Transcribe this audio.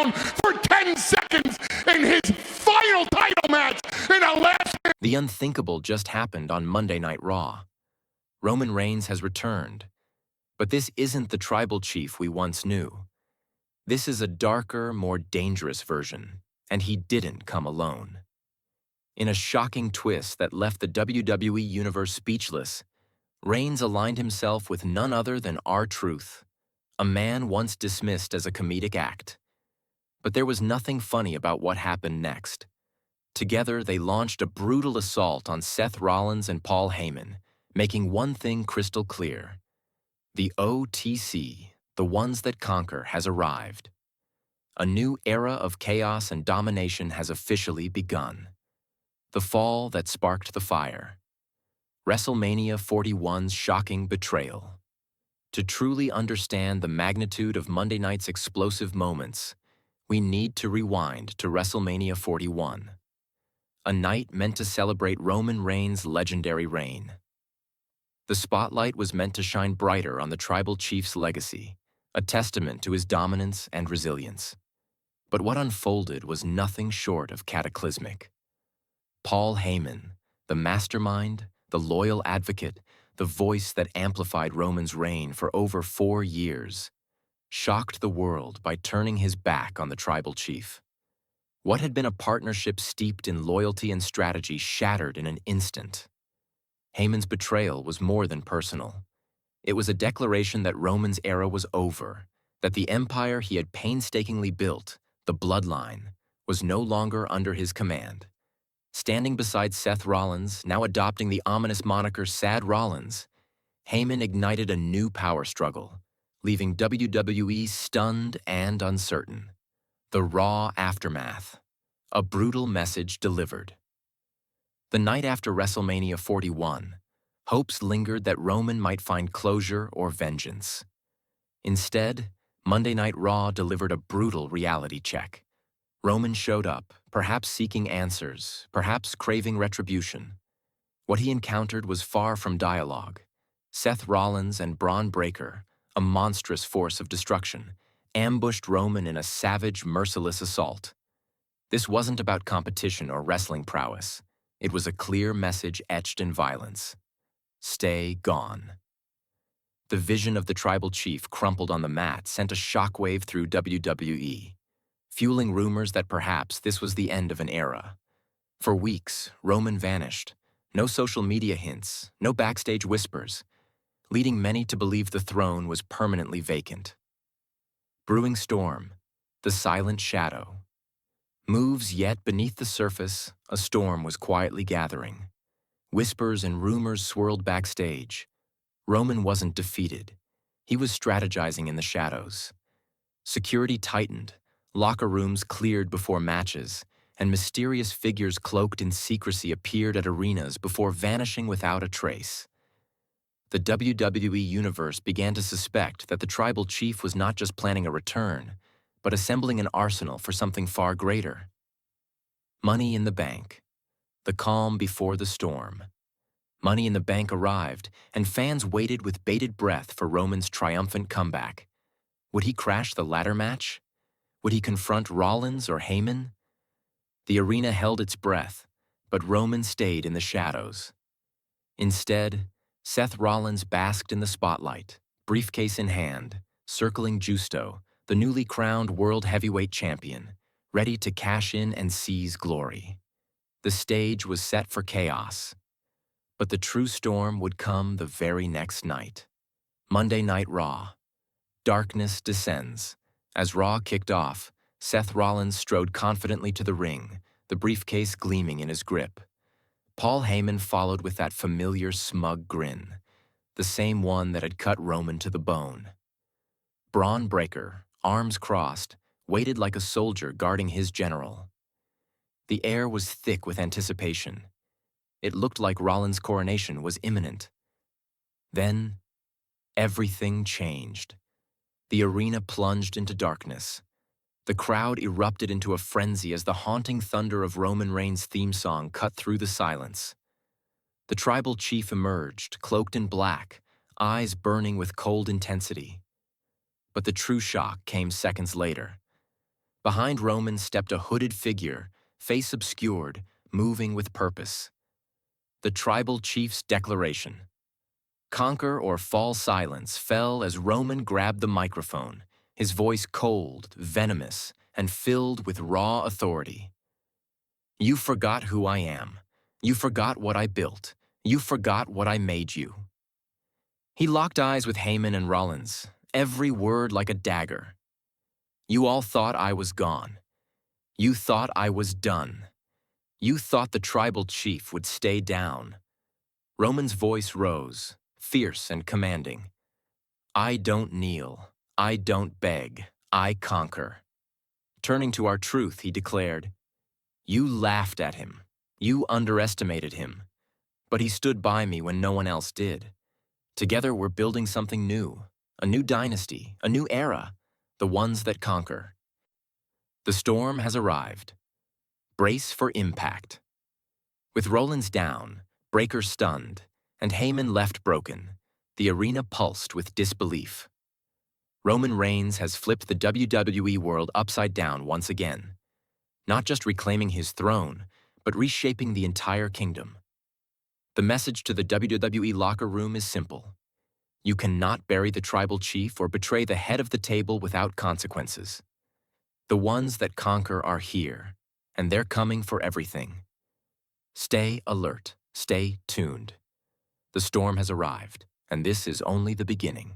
down for 10 seconds in his final title match in a last... The unthinkable just happened on Monday Night Raw. Roman Reigns has returned, but this isn't the tribal chief we once knew. This is a darker, more dangerous version, and he didn't come alone. In a shocking twist that left the WWE Universe speechless, Reigns aligned himself with none other than R-Truth, a man once dismissed as a comedic act. But there was nothing funny about what happened next. Together, they launched a brutal assault on Seth Rollins and Paul Heyman, making one thing crystal clear. The OTC, the ones that conquer, has arrived. A new era of chaos and domination has officially begun. The fall that sparked the fire. WrestleMania 41's shocking betrayal. To truly understand the magnitude of Monday night's explosive moments, we need to rewind to WrestleMania 41. A night meant to celebrate Roman Reigns' legendary reign. The spotlight was meant to shine brighter on the tribal chief's legacy, a testament to his dominance and resilience. But what unfolded was nothing short of cataclysmic. Paul Heyman, the mastermind, the loyal advocate, the voice that amplified Roman's reign for over 4 years, shocked the world by turning his back on the tribal chief. What had been a partnership steeped in loyalty and strategy shattered in an instant. Heyman's betrayal was more than personal. It was a declaration that Roman's era was over, that the empire he had painstakingly built, the bloodline, was no longer under his command. Standing beside Seth Rollins, now adopting the ominous moniker Sad Rollins, Heyman ignited a new power struggle, leaving WWE stunned and uncertain. The Raw aftermath. A brutal message delivered. The night after WrestleMania 41, hopes lingered that Roman might find closure or vengeance. Instead, Monday Night Raw delivered a brutal reality check. Roman showed up, perhaps seeking answers, perhaps craving retribution. What he encountered was far from dialogue. Seth Rollins and Braun Breaker, a monstrous force of destruction, ambushed Roman in a savage, merciless assault. This wasn't about competition or wrestling prowess. It was a clear message etched in violence. Stay gone. The vision of the tribal chief crumpled on the mat sent a shockwave through WWE, fueling rumors that perhaps this was the end of an era. For weeks, Roman vanished. No social media hints, no backstage whispers, leading many to believe the throne was permanently vacant. Brewing storm, the silent shadow. Moves yet beneath the surface, a storm was quietly gathering. Whispers and rumors swirled backstage. Roman wasn't defeated. He was strategizing in the shadows. Security tightened, locker rooms cleared before matches, and mysterious figures cloaked in secrecy appeared at arenas before vanishing without a trace. The WWE Universe began to suspect that the tribal chief was not just planning a return, but assembling an arsenal for something far greater. Money in the Bank. The calm before the storm. Money in the Bank arrived, and fans waited with bated breath for Roman's triumphant comeback. Would he crash the ladder match? Would he confront Rollins or Heyman? The arena held its breath, but Roman stayed in the shadows. Instead, Seth Rollins basked in the spotlight, briefcase in hand, circling Justo, the newly crowned World Heavyweight Champion, ready to cash in and seize glory. The stage was set for chaos. But the true storm would come the very next night. Monday Night Raw. Darkness descends. As Raw kicked off, Seth Rollins strode confidently to the ring, the briefcase gleaming in his grip. Paul Heyman followed with that familiar smug grin, the same one that had cut Roman to the bone. Braun Breaker, arms crossed, waited like a soldier guarding his general. The air was thick with anticipation. It looked like Rollins' coronation was imminent. Then, everything changed. The arena plunged into darkness. The crowd erupted into a frenzy as the haunting thunder of Roman Reigns' theme song cut through the silence. The tribal chief emerged, cloaked in black, eyes burning with cold intensity. But the true shock came seconds later. Behind Roman stepped a hooded figure, face obscured, moving with purpose. The tribal chief's declaration. Conquer or fall silence fell as Roman grabbed the microphone, his voice cold, venomous, and filled with raw authority. You forgot who I am. You forgot what I built. You forgot what I made you. He locked eyes with Heyman and Rollins, every word like a dagger. You all thought I was gone. You thought I was done. You thought the tribal chief would stay down. Roman's voice rose, fierce and commanding. I don't kneel. I don't beg. I conquer. Turning to our truth, he declared, You laughed at him. You underestimated him. But he stood by me when no one else did. Together we're building something new, a new dynasty, a new era, the ones that conquer. The storm has arrived. Brace for impact. With Rollins down, Breakker stunned, and Heyman left broken, the arena pulsed with disbelief. Roman Reigns has flipped the WWE world upside down once again, not just reclaiming his throne, but reshaping the entire kingdom. The message to the WWE locker room is simple. You cannot bury the tribal chief or betray the head of the table without consequences. The ones that conquer are here, and they're coming for everything. Stay alert, stay tuned. The storm has arrived, and this is only the beginning.